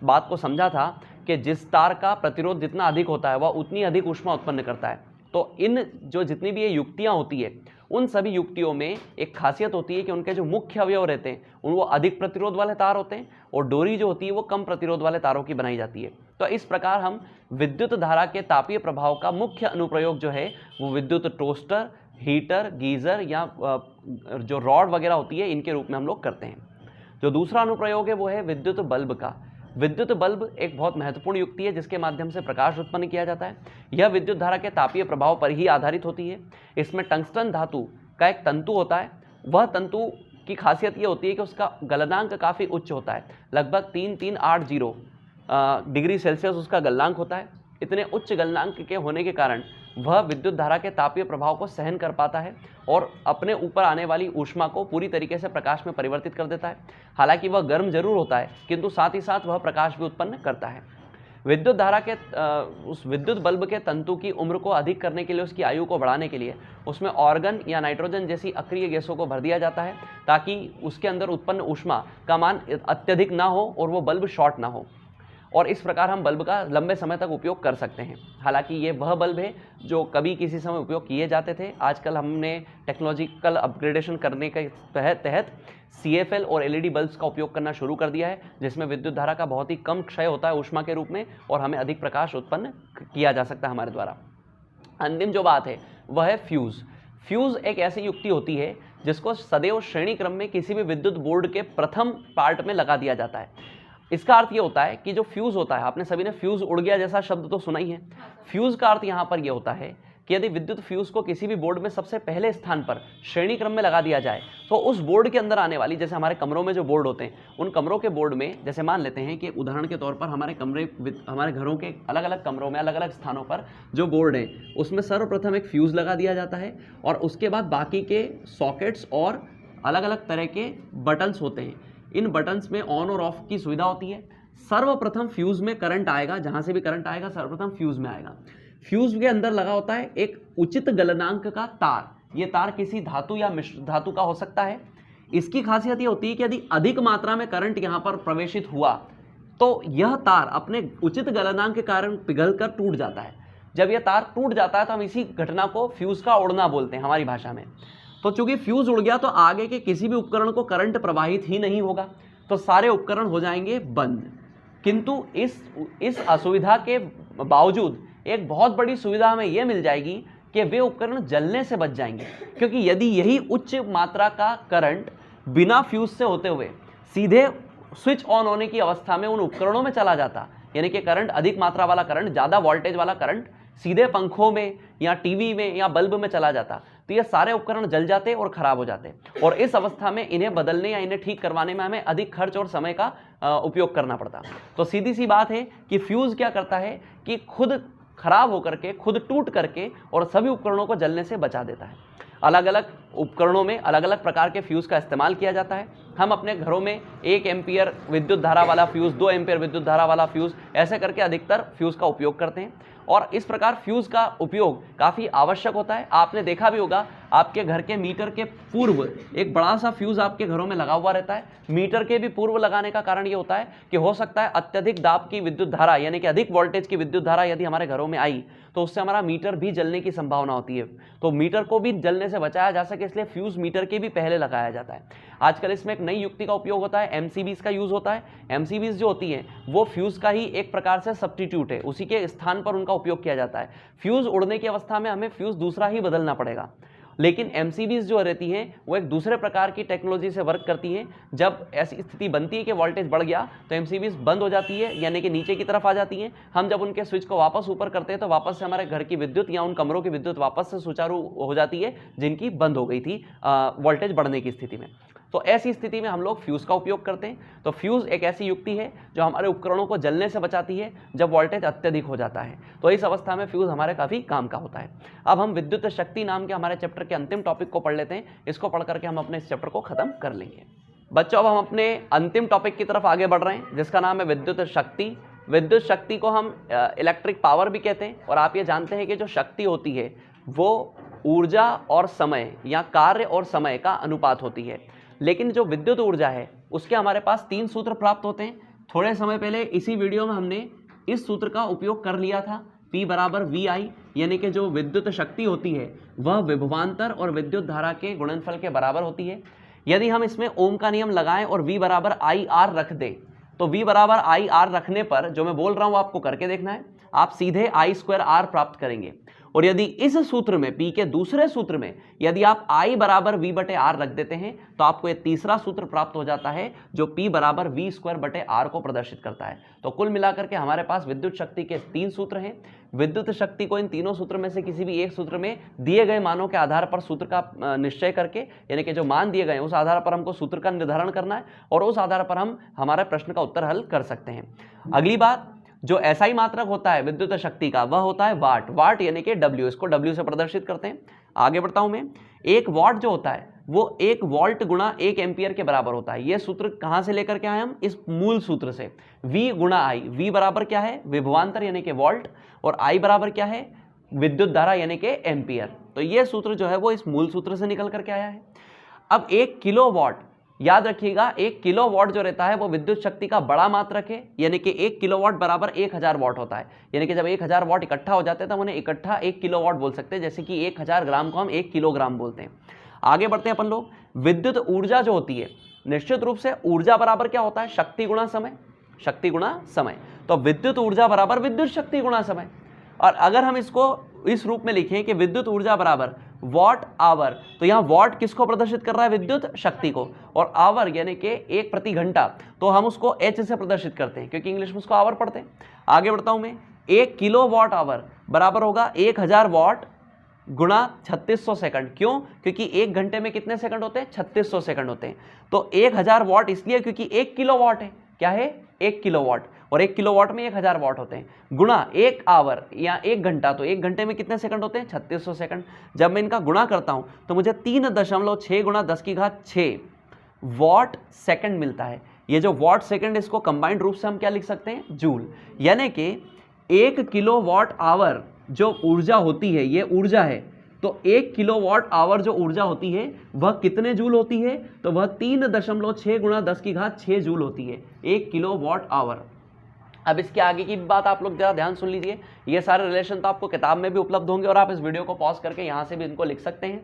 बात को समझा था कि जिस तार का प्रतिरोध जितना अधिक होता है वह उतनी अधिक ऊष्मा उत्पन्न करता है। तो इन जो जितनी भी ये युक्तियाँ होती है उन सभी युक्तियों में एक खासियत होती है कि उनके जो मुख्य अवयव रहते हैं वो अधिक प्रतिरोध वाले तार होते हैं, और डोरी जो होती है वो कम प्रतिरोध वाले तारों की बनाई जाती है। तो इस प्रकार हम विद्युत धारा के तापीय प्रभाव का मुख्य अनुप्रयोग जो है वो विद्युत टोस्टर, हीटर, गीज़र या जो रॉड वगैरह होती है इनके रूप में हम लोग करते हैं। जो दूसरा अनुप्रयोग है वो है विद्युत बल्ब का। विद्युत बल्ब एक बहुत महत्वपूर्ण युक्ति है जिसके माध्यम से प्रकाश उत्पन्न किया जाता है। यह विद्युत धारा के तापीय प्रभाव पर ही आधारित होती है। इसमें टंगस्टन धातु का एक तंतु होता है। वह तंतु की खासियत ये होती है कि उसका गलनांक काफ़ी उच्च होता है, लगभग 3380 डिग्री सेल्सियस उसका गलनांक होता है। इतने उच्च गलनांक के होने के कारण वह विद्युत धारा के तापीय प्रभाव को सहन कर पाता है और अपने ऊपर आने वाली ऊष्मा को पूरी तरीके से प्रकाश में परिवर्तित कर देता है। हालांकि वह गर्म जरूर होता है किंतु साथ ही साथ वह प्रकाश भी उत्पन्न करता है। विद्युत धारा के उस विद्युत बल्ब के तंतु की उम्र को अधिक करने के लिए, उसकी आयु को बढ़ाने के लिए उसमें ऑर्गन या नाइट्रोजन जैसी अक्रिय गैसों को भर दिया जाता है ताकि उसके अंदर उत्पन्न ऊष्मा का मान अत्यधिक ना हो और वो बल्ब शॉर्ट ना हो, और इस प्रकार हम बल्ब का लंबे समय तक उपयोग कर सकते हैं। हालांकि ये वह बल्ब है जो कभी किसी समय उपयोग किए जाते थे। आजकल हमने टेक्नोलॉजिकल अपग्रेडेशन करने के तहत CFL और LED बल्ब्स का उपयोग करना शुरू कर दिया है, जिसमें विद्युत धारा का बहुत ही कम क्षय होता है ऊष्मा के रूप में और हमें अधिक प्रकाश उत्पन्न किया जा सकता है हमारे द्वारा। अंतिम जो बात है वह है फ्यूज़। फ्यूज़ एक ऐसी युक्ति होती है जिसको सदैव श्रेणी क्रम में किसी भी विद्युत बोर्ड के प्रथम पार्ट में लगा दिया जाता है। इसका अर्थ ये होता है कि जो फ्यूज़ होता है, आपने सभी ने फ्यूज़ उड़ गया जैसा शब्द तो सुना ही है। फ्यूज़ का अर्थ यहाँ पर ये होता है कि यदि विद्युत फ्यूज़ को किसी भी बोर्ड में सबसे पहले स्थान पर श्रेणी क्रम में लगा दिया जाए तो उस बोर्ड के अंदर आने वाली, जैसे हमारे कमरों में जो बोर्ड होते हैं उन कमरों के बोर्ड में, जैसे मान लेते हैं कि उदाहरण के तौर पर हमारे घरों के अलग अलग कमरों में अलग अलग स्थानों पर जो बोर्ड हैं उसमें सर्वप्रथम एक फ्यूज़ लगा दिया जाता है और उसके बाद बाकी के सॉकेट्स और अलग अलग तरह के बटन्स होते हैं। इन बटन्स में ऑन और ऑफ की सुविधा होती है। सर्वप्रथम फ्यूज़ में करंट आएगा, जहां से भी करंट आएगा सर्वप्रथम फ्यूज़ में आएगा। फ्यूज़ के अंदर लगा होता है एक उचित गलनांक का तार। ये तार किसी धातु या मिश्र धातु का हो सकता है। इसकी खासियत ये होती है कि यदि अधिक मात्रा में करंट यहाँ पर प्रवेशित हुआ तो यह तार अपने उचित गलनांक के कारण पिघलकर टूट जाता है। जब यह तार टूट जाता है तो हम इसी घटना को फ्यूज़ का उड़ना बोलते हैं हमारी भाषा में। तो चूंकि फ्यूज उड़ गया तो आगे के किसी भी उपकरण को करंट प्रवाहित ही नहीं होगा, तो सारे उपकरण हो जाएंगे बंद। किंतु इस असुविधा के बावजूद एक बहुत बड़ी सुविधा हमें यह मिल जाएगी कि वे उपकरण जलने से बच जाएंगे, क्योंकि यदि यही उच्च मात्रा का करंट बिना फ्यूज से होते हुए सीधे स्विच ऑन होने की अवस्था में उन उपकरणों में चला जाता, यानी कि करंट, अधिक मात्रा वाला करंट, ज़्यादा वोल्टेज वाला करंट सीधे पंखों में या टीवी में या बल्ब में चला जाता, तो ये सारे उपकरण जल जाते और खराब हो जाते, और इस अवस्था में इन्हें बदलने या इन्हें ठीक करवाने में हमें अधिक खर्च और समय का उपयोग करना पड़ता। तो सीधी सी बात है कि फ्यूज़ क्या करता है कि खुद खराब होकर के, खुद टूट करके और सभी उपकरणों को जलने से बचा देता है। अलग अलग उपकरणों में अलग अलग प्रकार के फ्यूज़ का इस्तेमाल किया जाता है। हम अपने घरों में 1 एम्पियर विद्युत धारा वाला फ्यूज़, 2 एम्पियर विद्युत धारा वाला फ्यूज़, ऐसे करके अधिकतर फ्यूज़ का उपयोग करते हैं, और इस प्रकार फ्यूज़ का उपयोग काफ़ी आवश्यक होता है। आपने देखा भी होगा, आपके घर के मीटर के पूर्व एक बड़ा सा फ्यूज़ आपके घरों में लगा हुआ रहता है। मीटर के भी पूर्व लगाने का कारण ये होता है कि हो सकता है अत्यधिक दाब की विद्युत धारा, यानी कि अधिक वोल्टेज की विद्युत धारा यदि हमारे घरों में आई तो उससे हमारा मीटर भी जलने की संभावना होती है। तो मीटर को भी जलने से बचाया जा सके इसलिए फ्यूज़ मीटर के भी पहले लगाया जाता है। आजकल इसमें एक नई युक्ति का उपयोग होता है, एमसीबीज़ का यूज़ होता है। एमसीबीज़ जो होती हैं वो फ्यूज़ का ही एक प्रकार से सब्स्टिट्यूट है, उसी के स्थान पर उनका उपयोग किया जाता है। फ्यूज़ उड़ने की अवस्था में हमें फ्यूज़ दूसरा ही बदलना पड़ेगा, लेकिन एमसीबीज़ जो रहती हैं वो एक दूसरे प्रकार की टेक्नोलॉजी से वर्क करती हैं। जब ऐसी स्थिति बनती है कि वोल्टेज बढ़ गया तो एमसीबीज़ बंद हो जाती है, यानी कि नीचे की तरफ आ जाती हैं। हम जब उनके स्विच को वापस ऊपर करते हैं तो वापस से हमारे घर की विद्युत या उन कमरों की विद्युत वापस से सुचारू हो जाती है जिनकी बंद हो गई थी वोल्टेज बढ़ने की स्थिति में। तो ऐसी स्थिति में हम लोग फ्यूज़ का उपयोग करते हैं। तो फ्यूज़ एक ऐसी युक्ति है जो हमारे उपकरणों को जलने से बचाती है जब वोल्टेज अत्यधिक हो जाता है। तो इस अवस्था में फ्यूज़ हमारे काफ़ी काम का होता है। अब हम विद्युत शक्ति नाम के हमारे चैप्टर के अंतिम टॉपिक को पढ़ लेते हैं। इसको पढ़ करके हम अपने इस चैप्टर को खत्म कर लेंगे। बच्चों, अब हम अपने अंतिम टॉपिक की तरफ आगे बढ़ रहे हैं जिसका नाम है विद्युत शक्ति। विद्युत शक्ति को हम इलेक्ट्रिक पावर भी कहते हैं, और आप ये जानते हैं कि जो शक्ति होती है वो ऊर्जा और समय या कार्य और समय का अनुपात होती है। लेकिन जो विद्युत ऊर्जा है उसके हमारे पास 3 सूत्र प्राप्त होते हैं। थोड़े समय पहले इसी वीडियो में हमने इस सूत्र का उपयोग कर लिया था, P बराबर VI, यानी कि जो विद्युत शक्ति होती है वह विभवांतर और विद्युत धारा के गुणनफल के बराबर होती है। यदि हम इसमें ओम का नियम लगाएं और V बराबर IR रख दें, तो V बराबर IR रखने पर जो मैं बोल रहा हूँ आपको करके देखना है, आप सीधे I²R प्राप्त करेंगे। और यदि इस सूत्र में, P के दूसरे सूत्र में यदि आप I बराबर V/R रख देते हैं तो आपको ये तीसरा सूत्र प्राप्त हो जाता है जो P बराबर V²/R को प्रदर्शित करता है। तो कुल मिलाकर के हमारे पास विद्युत शक्ति के 3 सूत्र हैं। विद्युत शक्ति को इन तीनों सूत्र में से किसी भी एक सूत्र में दिए गए मानों के आधार पर सूत्र का निश्चय करके, यानी कि जो मान दिए गए हैं उस आधार पर हमको सूत्र का निर्धारण करना है और उस आधार पर हम हमारे प्रश्न का उत्तर हल कर सकते हैं। अगली बात, जो SI मात्रक होता है विद्युत शक्ति का वह होता है वाट। वाट यानी कि W, इसको W से प्रदर्शित करते हैं। आगे बढ़ता हूं मैं। 1 वाट जो होता है वो 1 वोल्ट गुणा 1 एम्पियर के बराबर होता है। यह सूत्र कहां से लेकर के आए हम? इस मूल सूत्र से। V गुणा I, V बराबर क्या है? विभवांतर यानी कि वोल्ट, और I बराबर क्या है? विद्युत धारा यानी कि एम्पियर। तो यह सूत्र जो है वो इस मूल सूत्र से निकल करके आया है। अब 1 किलोवाट, याद रखिएगा 1 किलोवाट जो रहता है वो विद्युत शक्ति का बड़ा मात्रक है, यानी कि 1 किलोवाट बराबर 1000 वाट होता है। यानी कि जब 1000 वाट इकट्ठा हो जाते हैं तो हम उन्हें इकट्ठा 1 किलोवाट बोल सकते हैं, जैसे कि 1000 ग्राम को हम 1 किलोग्राम बोलते हैं। आगे बढ़ते हैं अपन लोग। विद्युत ऊर्जा जो होती है, निश्चित रूप से ऊर्जा बराबर क्या होता है? शक्ति गुणा समय। शक्ति गुणा समय, तो विद्युत ऊर्जा बराबर विद्युत शक्ति गुणा समय। और अगर हम इसको इस रूप में लिखें कि विद्युत ऊर्जा बराबर वॉट आवर, तो यहाँ वॉट किसको प्रदर्शित कर रहा है? विद्युत शक्ति को, और आवर यानी कि 1 प्रति घंटा, तो हम उसको H से प्रदर्शित करते हैं क्योंकि इंग्लिश में उसको आवर पढ़ते हैं। आगे बढ़ता हूं मैं। 1 किलोवाट आवर बराबर होगा 1000 वाट गुणा 3600 सेकंड। क्यों? क्योंकि 1 घंटे में कितने सेकंड होते हैं? 3600 सेकंड होते हैं। तो 1000 वाट इसलिए क्योंकि 1 किलोवाट है। क्या है? 1 किलोवाट, और 1 किलोवाट में 1000 वाट होते हैं, गुणा 1 आवर या 1 घंटा, तो 1 घंटे में कितने सेकंड होते हैं? 3600 सेकंड। जब मैं इनका गुणा करता हूं तो मुझे 3.6 गुणा 10⁶ वॉट सेकंड मिलता है। ये जो वॉट सेकंड, इसको कंबाइंड रूप से हम क्या लिख सकते हैं? जूल। यानी कि 1 किलोवाट आवर जो ऊर्जा होती है, ये ऊर्जा है, तो 1 किलोवाट आवर जो ऊर्जा होती है वह कितने जूल होती है? तो वह 3.6 गुणा 10⁶ जूल होती है, 1 किलोवाट आवर। अब इसके आगे की बात आप लोग जरा ध्यान सुन लीजिए। ये सारे रिलेशन तो आपको किताब में भी उपलब्ध होंगे और आप इस वीडियो को पॉज करके यहाँ से भी इनको लिख सकते हैं।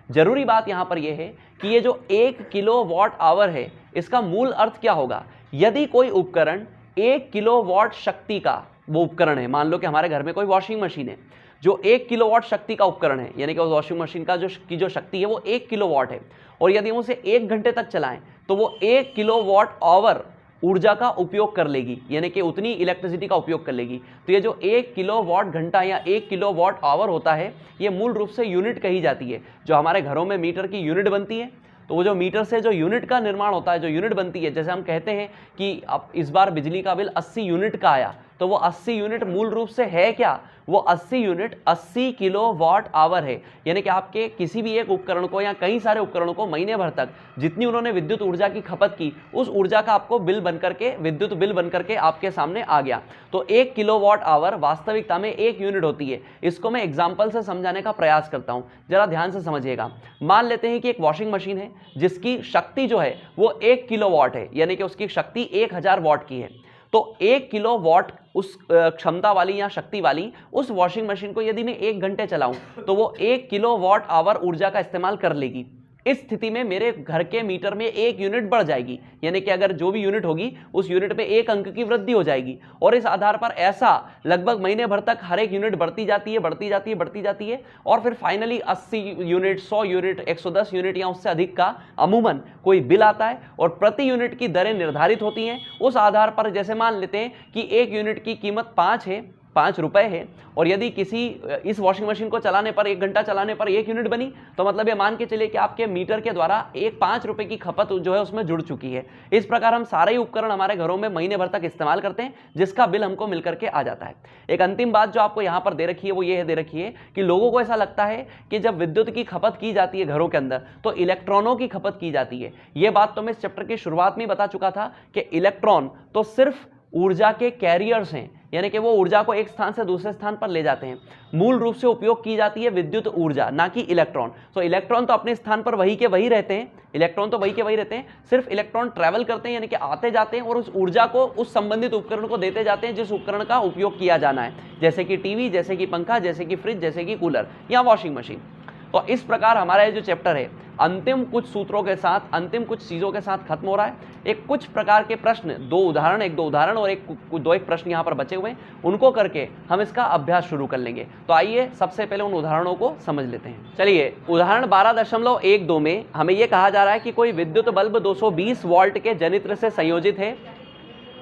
जरूरी बात यहां पर यह है कि ये जो 1 किलोवाट आवर है इसका मूल अर्थ क्या होगा। यदि कोई उपकरण 1 किलोवाट शक्ति का वो उपकरण है, मान लो कि हमारे घर में कोई वॉशिंग मशीन है जो 1 किलोवाट शक्ति का उपकरण है, यानी कि उस वॉशिंग मशीन का जो शक्ति है वो 1 किलोवाट है, और यदि हम उसे 1 घंटे तक चलाएं तो वो 1 किलोवाट आवर ऊर्जा का उपयोग कर लेगी, यानी कि उतनी इलेक्ट्रिसिटी का उपयोग कर लेगी। तो ये जो 1 किलोवाट घंटा या 1 किलोवाट आवर होता है ये मूल रूप से यूनिट कही जाती है। जो हमारे घरों में मीटर की यूनिट बनती है, तो वो जो मीटर से जो यूनिट का निर्माण होता है, जो यूनिट बनती है, जैसे हम कहते हैं कि अब इस बार बिजली का बिल 80 यूनिट का आया, तो वो 80 यूनिट मूल रूप से है क्या, वो 80 यूनिट 80 किलोवाट आवर है। यानी कि आपके किसी भी एक उपकरण को या कई सारे उपकरणों को महीने भर तक जितनी उन्होंने विद्युत ऊर्जा की खपत की, उस ऊर्जा का आपको बिल बनकर के, विद्युत बिल बनकर के आपके सामने आ गया। तो 1 किलोवाट आवर वास्तविकता में 1 यूनिट होती है। इसको मैं एग्जाम्पल से समझाने का प्रयास करता हूं, जरा ध्यान से समझिएगा। मान लेते हैं कि एक वॉशिंग मशीन है जिसकी शक्ति जो है वो 1 किलोवाट है, यानी कि उसकी शक्ति 1000 वाट की है। तो 1 किलोवाट उस क्षमता वाली या शक्ति वाली उस वॉशिंग मशीन को यदि मैं 1 घंटे चलाऊं तो वो 1 किलोवाट आवर ऊर्जा का इस्तेमाल कर लेगी। इस स्थिति में मेरे घर के मीटर में 1 यूनिट बढ़ जाएगी, यानी कि अगर जो भी यूनिट होगी उस यूनिट पे 1 अंक की वृद्धि हो जाएगी, और इस आधार पर ऐसा लगभग महीने भर तक हर एक यूनिट बढ़ती जाती है, बढ़ती जाती है, बढ़ती जाती है, और फिर फाइनली 80 यूनिट, 100 यूनिट, 110 यूनिट या उससे अधिक का अमूमन कोई बिल आता है, और प्रति यूनिट की दरें निर्धारित होती हैं। उस आधार पर जैसे मान लेते हैं कि 1 यूनिट की कीमत 5 रुपए है, और यदि किसी इस वॉशिंग मशीन को चलाने पर 1 घंटा चलाने पर 1 यूनिट बनी, तो मतलब ये मान के चलिए कि आपके मीटर के द्वारा 5 रुपए की खपत जो है उसमें जुड़ चुकी है। इस प्रकार हम सारे ही उपकरण हमारे घरों में महीने भर तक इस्तेमाल करते हैं, जिसका बिल हमको मिल करके आ जाता है। एक अंतिम बात जो आपको यहाँ पर दे रखी है वो ये दे रखी है कि लोगों को ऐसा लगता है कि जब विद्युत की खपत की जाती है घरों के अंदर तो इलेक्ट्रॉनों की खपत की जाती है। ये बात तो मैं इस चैप्टर की शुरुआत में बता चुका था कि इलेक्ट्रॉन तो सिर्फ ऊर्जा के कैरियर्स हैं, यानी कि वो ऊर्जा को एक स्थान से दूसरे स्थान पर ले जाते हैं। मूल रूप से उपयोग की जाती है विद्युत ऊर्जा, ना कि इलेक्ट्रॉन। तो इलेक्ट्रॉन तो अपने स्थान पर वही के वही रहते हैं, इलेक्ट्रॉन तो वही के वही रहते हैं, सिर्फ इलेक्ट्रॉन ट्रैवल करते हैं, यानी कि आते जाते हैं और उस ऊर्जा को उस संबंधित उपकरण को देते जाते हैं जिस उपकरण का उपयोग किया जाना है, जैसे कि टीवी, जैसे कि पंखा, जैसे कि फ्रिज, जैसे कि कूलर या वॉशिंग मशीन। तो इस प्रकार हमारा ये जो चैप्टर है अंतिम कुछ सूत्रों के साथ, अंतिम कुछ चीज़ों के साथ खत्म हो रहा है। एक कुछ प्रकार के प्रश्न, एक दो उदाहरण और एक प्रश्न यहाँ पर बचे हुए हैं, उनको करके हम इसका अभ्यास शुरू कर लेंगे। तो आइए सबसे पहले उन उदाहरणों को समझ लेते हैं। चलिए, उदाहरण 12.12 में हमें यह कहा जा रहा है कि कोई विद्युत बल्ब 220 वोल्ट के जनित्र से संयोजित है।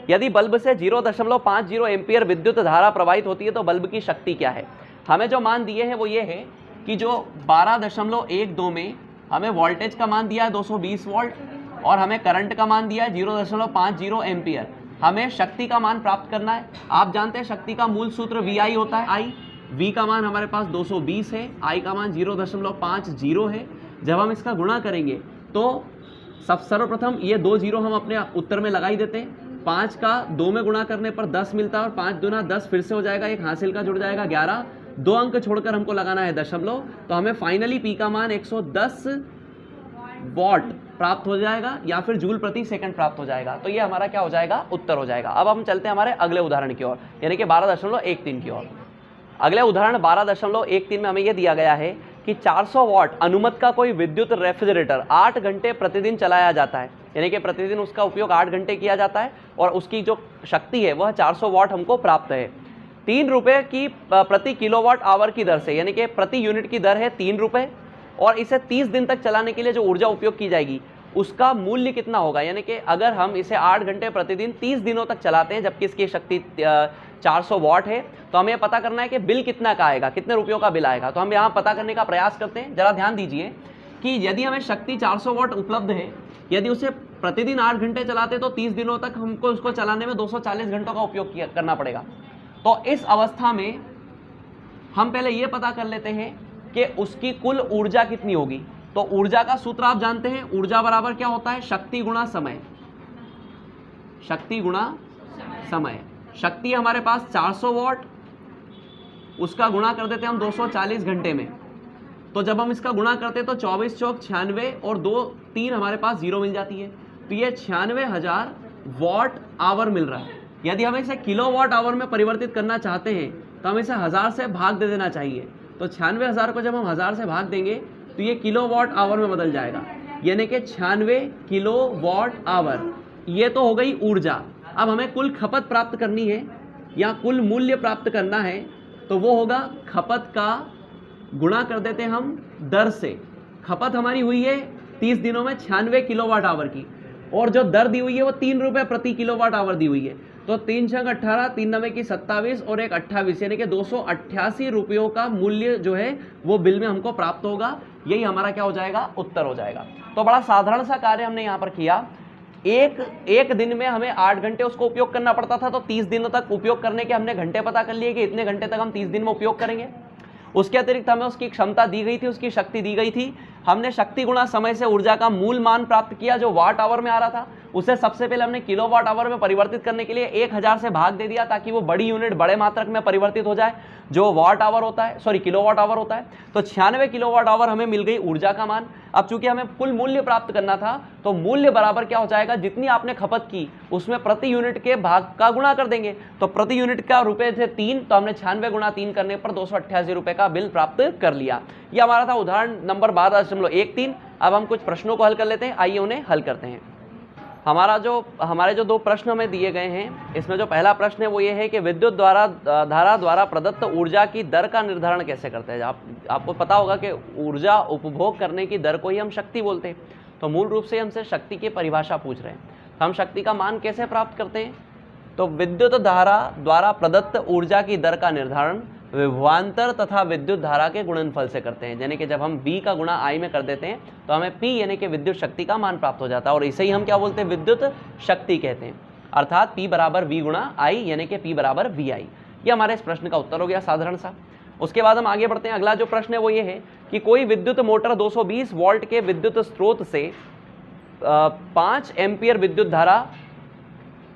यदि बल्ब से 0.50 एम्पियर विद्युत धारा प्रवाहित होती है तो बल्ब की शक्ति क्या है। हमें जो मान दिए हैं वो ये है कि जो 12.12 में हमें वोल्टेज का मान दिया है 220 वोल्ट, और हमें करंट का मान दिया है 0.50 एम्पियर। हमें शक्ति का मान प्राप्त करना है। आप जानते हैं शक्ति का मूल सूत्र VI होता है। I, V का मान हमारे पास 220 है, I का मान 0.50 है। जब हम इसका गुणा करेंगे तो सर्वप्रथम ये 2 जीरो हम अपने उत्तर में लगा ही देते हैं। 5 का 2 में गुणा करने पर 10 मिलता है, और 5 दूना 10 फिर से हो जाएगा, एक हासिल का जुड़ जाएगा 11, 2 अंक छोड़कर हमको लगाना है दशमलव, तो हमें फाइनली P का मान 110 वॉट प्राप्त हो जाएगा या फिर जूल प्रति सेकंड प्राप्त हो जाएगा। तो ये हमारा क्या हो जाएगा, उत्तर हो जाएगा। अब हम चलते हैं हमारे अगले उदाहरण की ओर, यानी कि 12.13 की ओर। अगले उदाहरण 12.13 में हमें यह दिया गया है कि 400 वॉट अनुमत का कोई विद्युत रेफ्रिजरेटर 8 घंटे प्रतिदिन चलाया जाता है, यानी कि प्रतिदिन उसका उपयोग 8 घंटे किया जाता है, और उसकी जो शक्ति है वह 400 वॉट हमको प्राप्त है। 3 रुपये की प्रति किलोवाट आवर की दर से, यानी कि प्रति यूनिट की दर है 3 रुपये, और इसे 30 दिन तक चलाने के लिए जो ऊर्जा उपयोग की जाएगी उसका मूल्य कितना होगा। यानी कि अगर हम इसे 8 घंटे प्रतिदिन 30 दिनों तक चलाते हैं जबकि इसकी शक्ति 400 वॉट है, तो हमें पता करना है कि बिल कितना का आएगा, कितने रुपयों का बिल आएगा। तो हम यहाँ पता करने का प्रयास करते हैं। जरा ध्यान दीजिए कि यदि हमें शक्ति 400 वॉट उपलब्ध है, यदि उसे प्रतिदिन 8 घंटे चलाते तो 30 दिनों तक हमको उसको चलाने में 240 घंटों का उपयोग करना पड़ेगा। तो इस अवस्था में हम पहले ये पता कर लेते हैं कि उसकी कुल ऊर्जा कितनी होगी। तो ऊर्जा का सूत्र आप जानते हैं, ऊर्जा बराबर क्या होता है, शक्ति गुणा समय। शक्ति गुणा समय। शक्ति हमारे पास 400 वॉट, उसका गुणा कर देते हैं हम 240 घंटे में। तो जब हम इसका गुणा करते हैं तो 24 चौक 96 और 2 3 हमारे पास 0 मिल जाती है, तो ये 96,000 वॉट आवर मिल रहा है। यदि हम इसे किलोवाट आवर में परिवर्तित करना चाहते हैं तो हम इसे 1000 से भाग दे देना चाहिए। तो 96,000 को जब हम 1000 से भाग देंगे तो ये किलोवाट आवर में बदल जाएगा, यानी कि 96 किलोवाट आवर। ये तो हो गई ऊर्जा। अब हमें कुल खपत प्राप्त करनी है या कुल मूल्य प्राप्त करना है, तो वो होगा खपत का गुणा कर देते हैं हम दर से। खपत हमारी हुई है 30 दिनों में 96 किलोवाट आवर की, और जो दर दी हुई है वो 3 रुपये प्रति किलोवाट आवर दी हुई है। तो 3 छंग 18, 3 नवे की 27 और 1 28, यानी कि 288 रुपयों का मूल्य जो है वो बिल में हमको प्राप्त होगा। यही हमारा क्या हो जाएगा, उत्तर हो जाएगा। तो बड़ा साधारण सा कार्य हमने यहाँ पर किया। एक दिन में हमें 8 घंटे उसको उपयोग करना पड़ता था, तो 30 दिनों तक उपयोग करने के हमने घंटे पता कर लिए कि इतने घंटे तक हम 30 दिन में उपयोग करेंगे। उसके अतिरिक्त हमें उसकी क्षमता दी गई थी, उसकी शक्ति दी गई थी। हमने शक्ति गुणा समय से ऊर्जा का मूल मान प्राप्त किया जो वाट आवर में आ रहा था। उसे सबसे पहले हमने किलोवाट आवर में परिवर्तित करने के लिए 1000 से भाग दे दिया, ताकि वो बड़ी यूनिट बड़े मात्रक में परिवर्तित हो जाए जो वाट आवर होता है, सॉरी किलोवाट आवर होता है। तो 96 किलोवाट आवर हमें मिल गई ऊर्जा का मान। अब चूंकि हमें कुल मूल्य प्राप्त करना था, तो मूल्य बराबर क्या हो जाएगा, जितनी आपने खपत की उसमें प्रति यूनिट के भाग का गुणा कर देंगे। तो प्रति यूनिट का रुपए थे 3, तो हमने 96 गुणा 3 करने पर 288 रुपए का बिल प्राप्त कर लिया। यह हमारा था उदाहरण नंबर 12.13। अब हम कुछ प्रश्नों को हल कर लेते हैं, आइए उन्हें हल करते हैं। हमारे जो 2 प्रश्न हमें दिए गए हैं, इसमें जो पहला प्रश्न है वो ये है कि विद्युत धारा द्वारा प्रदत्त ऊर्जा की दर का निर्धारण कैसे करते हैं। आपको पता होगा कि ऊर्जा उपभोग करने की दर को ही हम शक्ति बोलते हैं। तो मूल रूप से हमसे शक्ति की परिभाषा पूछ रहे हैं, हम शक्ति का मान कैसे प्राप्त करते हैं। तो विद्युत धारा द्वारा प्रदत्त ऊर्जा की दर का निर्धारण विभवांतर तथा विद्युत धारा के गुणनफल से करते हैं। यानी कि जब हम V का गुणा I में कर देते हैं तो हमें P यानी कि विद्युत शक्ति का मान प्राप्त हो जाता है, और इसे ही हम क्या बोलते हैं, विद्युत शक्ति कहते हैं। अर्थात P बराबर V गुणा I, यानी कि P बराबर VI। ये हमारे इस प्रश्न का उत्तर हो गया साधारण सा। उसके बाद हम आगे बढ़ते हैं। अगला जो प्रश्न है वो ये है कि कोई विद्युत मोटर 220 वोल्ट के विद्युत स्रोत से 5 एम्पियर विद्युत धारा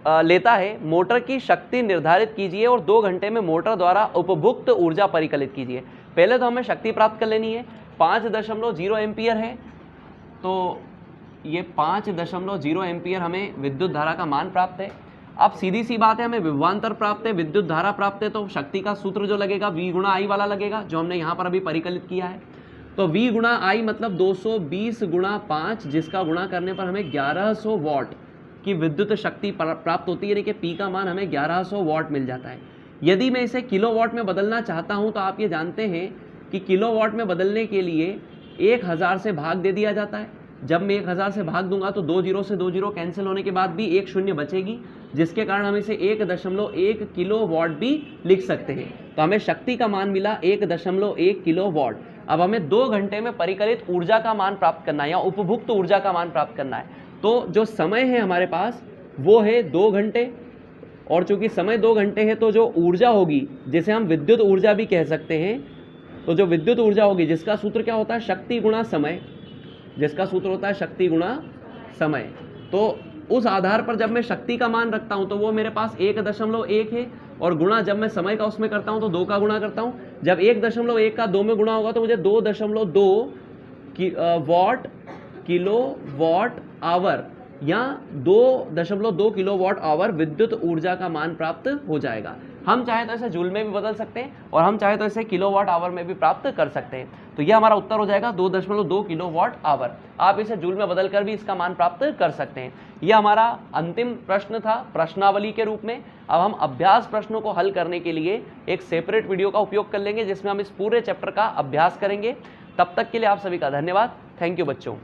लेता है। मोटर की शक्ति निर्धारित कीजिए और 2 घंटे में मोटर द्वारा उपभुक्त ऊर्जा परिकलित कीजिए। पहले तो हमें शक्ति प्राप्त कर लेनी है। 5.0 एम्पियर है, तो ये 5.0 एम्पियर हमें विद्युत धारा का मान प्राप्त है। अब सीधी सी बात है, हमें विभवांतर प्राप्त है, विद्युत धारा प्राप्त है, तो शक्ति का सूत्र जो लगेगा V गुणा I वाला लगेगा, जो हमने यहाँ पर अभी परिकलित किया है। तो V गुणा I मतलब 220 गुणा 5, जिसका गुणा करने पर हमें 1100 वॉट की विद्युत शक्ति प्राप्त होती है, यानी कि P का मान हमें 1100 वॉट मिल जाता है। यदि मैं इसे किलोवाट में बदलना चाहता हूं, तो आप ये जानते हैं कि किलोवाट में बदलने के लिए 1000 से भाग दे दिया जाता है। जब मैं 1000 से भाग दूंगा तो 2 जीरो से 2 जीरो कैंसिल होने के बाद भी 1 शून्य बचेगी, जिसके कारण हम इसे 1.1 किलोवाट भी लिख सकते हैं। तो हमें शक्ति का मान मिला 1.1 किलोवाट। अब हमें 2 घंटे में परिकलित ऊर्जा का मान प्राप्त करना है या उपभुक्त ऊर्जा का मान प्राप्त करना है। तो जो समय है हमारे पास वो है 2 घंटे, और चूंकि समय 2 घंटे है तो जो ऊर्जा होगी, जिसे हम विद्युत ऊर्जा भी कह सकते हैं, तो जो विद्युत ऊर्जा होगी जिसका सूत्र क्या होता है, शक्ति गुणा समय, जिसका सूत्र होता है शक्ति गुणा समय। तो उस आधार पर जब मैं शक्ति का मान रखता हूं तो वो मेरे पास 1.1 है, और गुणा जब मैं समय का उसमें करता हूं तो 2 का गुणा करता हूं। जब 1.1 का 2 में गुणा होगा तो मुझे 2.2 वॉट किलो वॉट आवर या 2.2 किलोवाट आवर विद्युत ऊर्जा का मान प्राप्त हो जाएगा। हम चाहे तो इसे जूल में भी बदल सकते हैं और हम चाहे तो इसे किलोवाट आवर में भी प्राप्त कर सकते हैं। तो यह हमारा उत्तर हो जाएगा 2.2 किलोवाट आवर। आप इसे जूल में बदलकर भी इसका मान प्राप्त कर सकते हैं। यह हमारा अंतिम प्रश्न था प्रश्नावली के रूप में। अब हम अभ्यास प्रश्नों को हल करने के लिए एक सेपरेट वीडियो का उपयोग कर लेंगे, जिसमें हम इस पूरे चैप्टर का अभ्यास करेंगे। तब तक के लिए आप सभी का धन्यवाद। थैंक यू बच्चों।